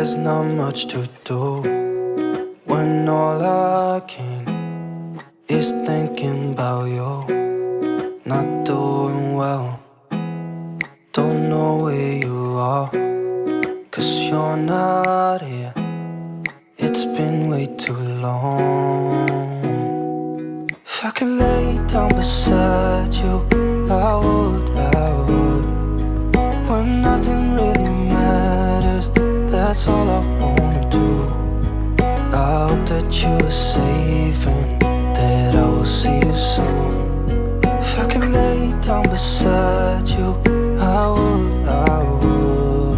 there's not much to do when all I can is thinking about you. Not doing well, don't know where you are, 'cause you're not here. It's been way too long. If I could lay down beside you, I would. When nothing really matters, that's all I wanna do. I hope that you are safe and that I will see you soon. If I could lay down beside you, I would. I would.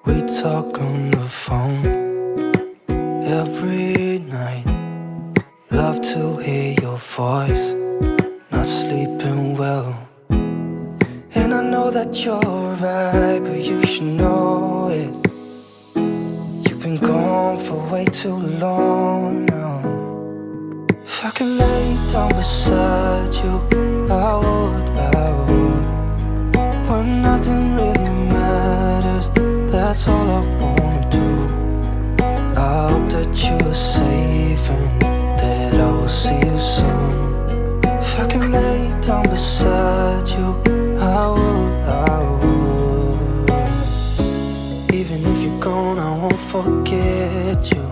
We talk on the phone every night. Love to hear your voice. Not sleeping well, and I know that you're right, but you should know it. You've been gone for way too long now. If I could lay down beside you, I would. When nothing really matters, that's all I wanna do. I hope that you are safe and that I will see you soon. If I could lay down beside you, I would. Even if you're gone, I won't forget you.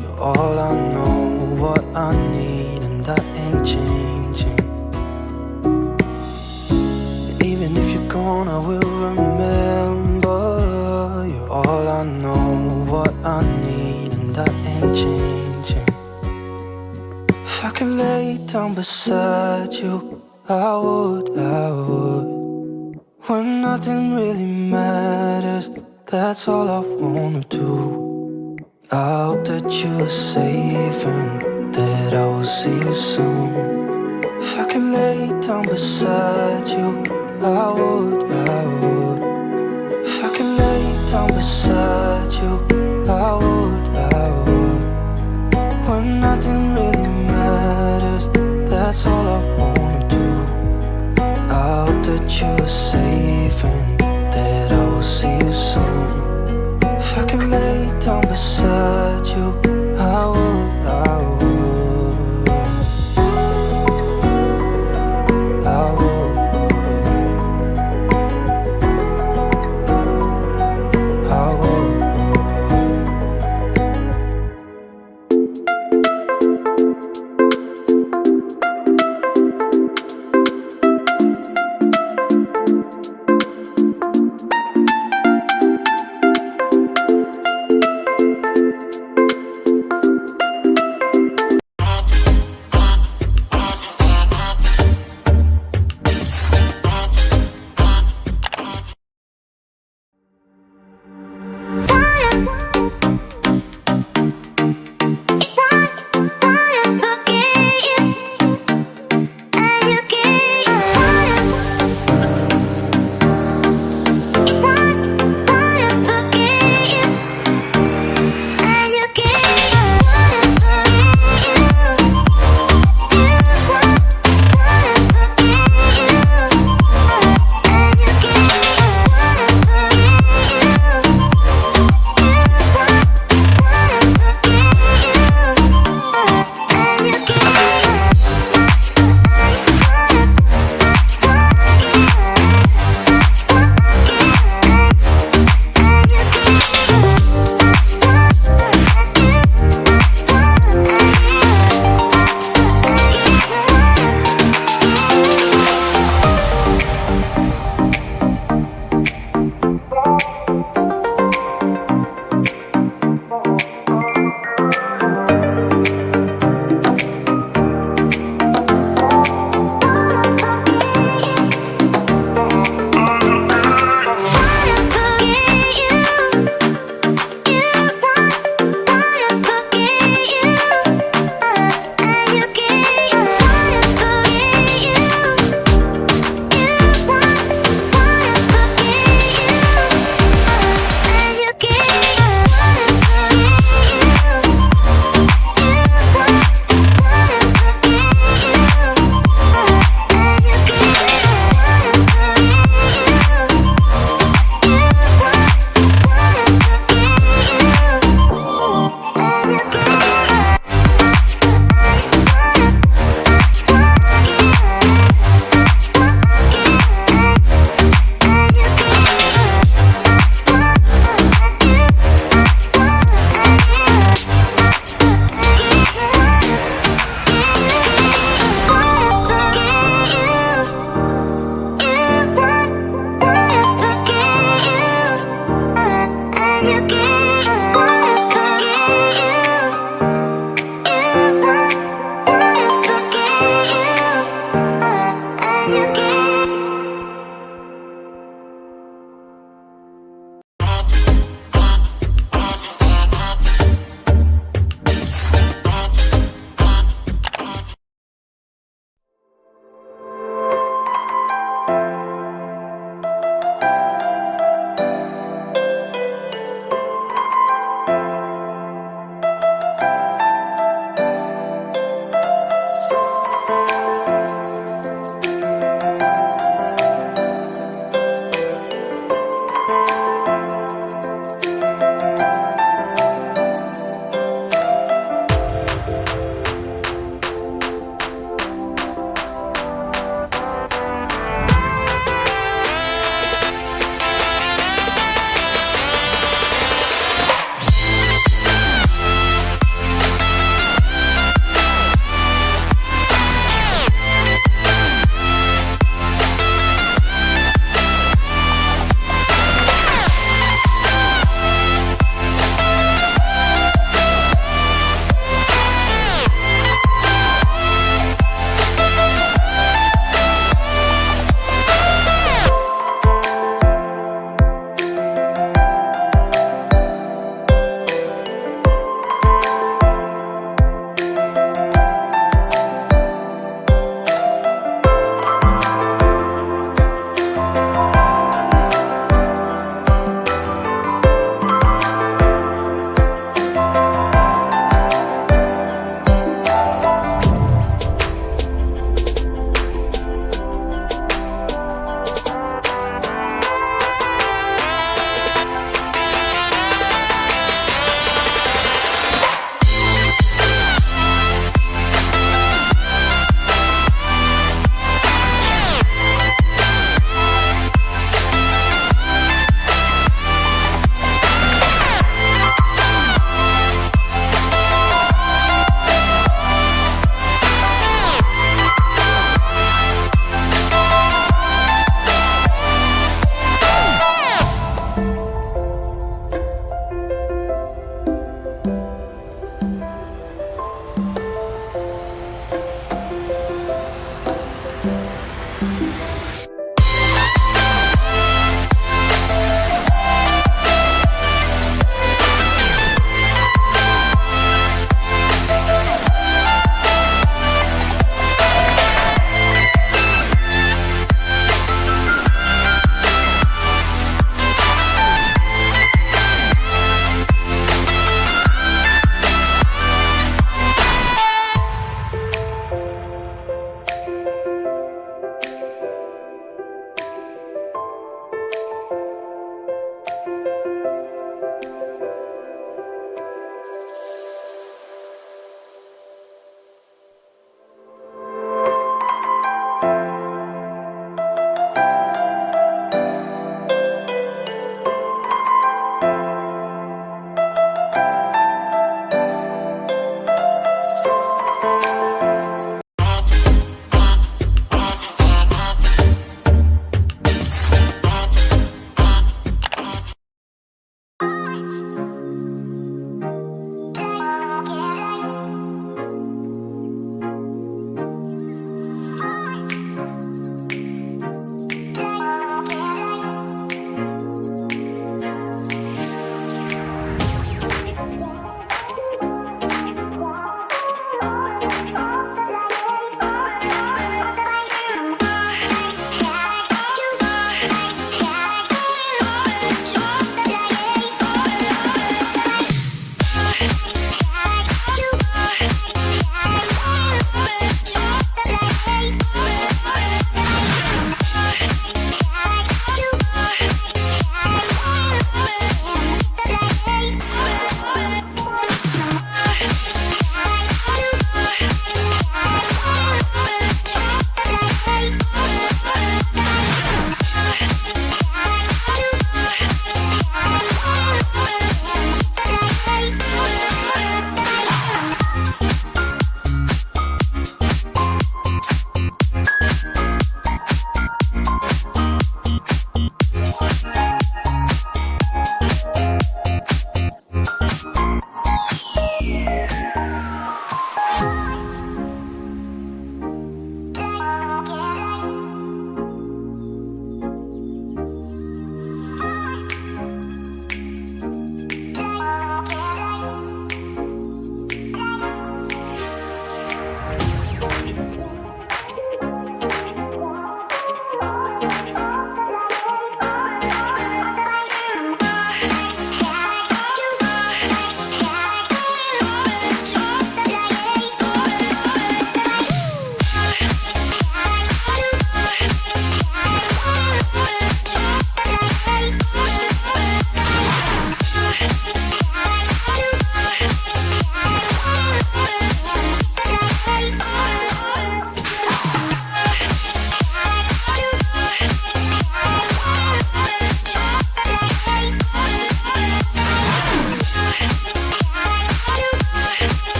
You're all I know, what I need, and that ain't changing. And even if you're gone, I will remember. You're all I know, what I need, and that ain't changing. If I could lay down beside you, I would. When nothing really matters, that's all I wanna do. I hope that you are safe and that I will see you soon. If I could lay down beside you, I would. If I could lay down beside you, I would. When nothing really matters, that's all I wanna do. I hope that you are safe and that I will see you soon. If I could lay down beside you, I would. I would.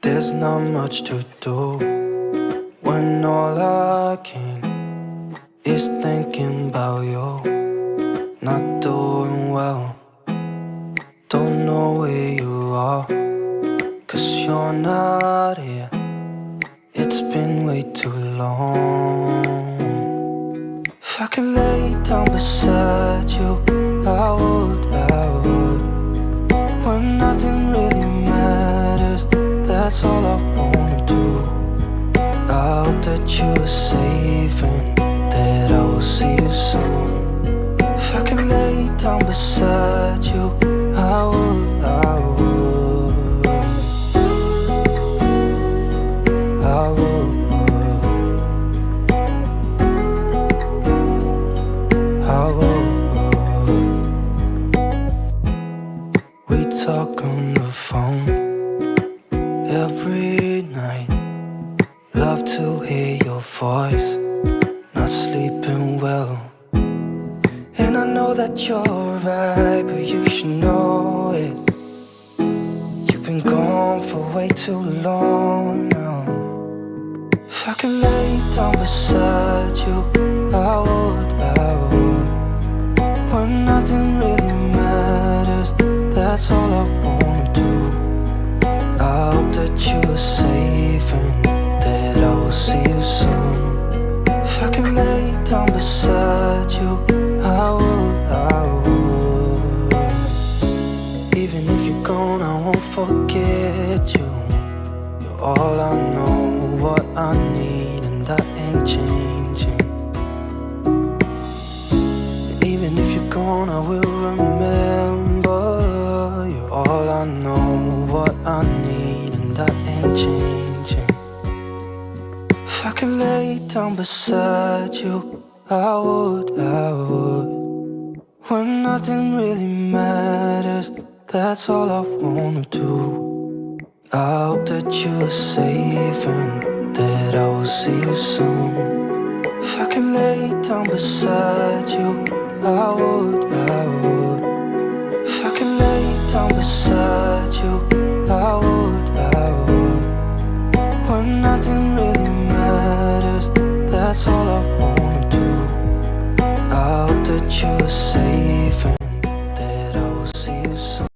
There's not much to do when all I can is thinking about you. Not doing well, don't know where you are, 'cause you're not here. It's been way too long. If I could lay down beside you, I would. When nothing really matters, that's all I wanna do. I hope that you are safe and that I will see you soon. If I could lay down beside you, I would. We talk on the phone every night. Love to hear your voice, not sleeping well. And I know that you're right, but you should know way too long now. If I could lay down beside you, I would. When nothing really matters, that's all I wanna do. I hope that you are safe and that I will see you soon. If I could lay down beside you, I would. Even if you're gone, I won't forget you. You're all I know, what I need, and that ain't changing. And even if you're gone, I will remember. You're all I know, what I need, and that ain't changing. If I could lay down beside you, I would. When nothing really matters, that's all I wanna do. I hope that you are safe and that I will see you soon. If I could lay down beside you, I would. If I could lay down beside you, I would. When nothing really matters, that's all I wanna do. I hope that you are safe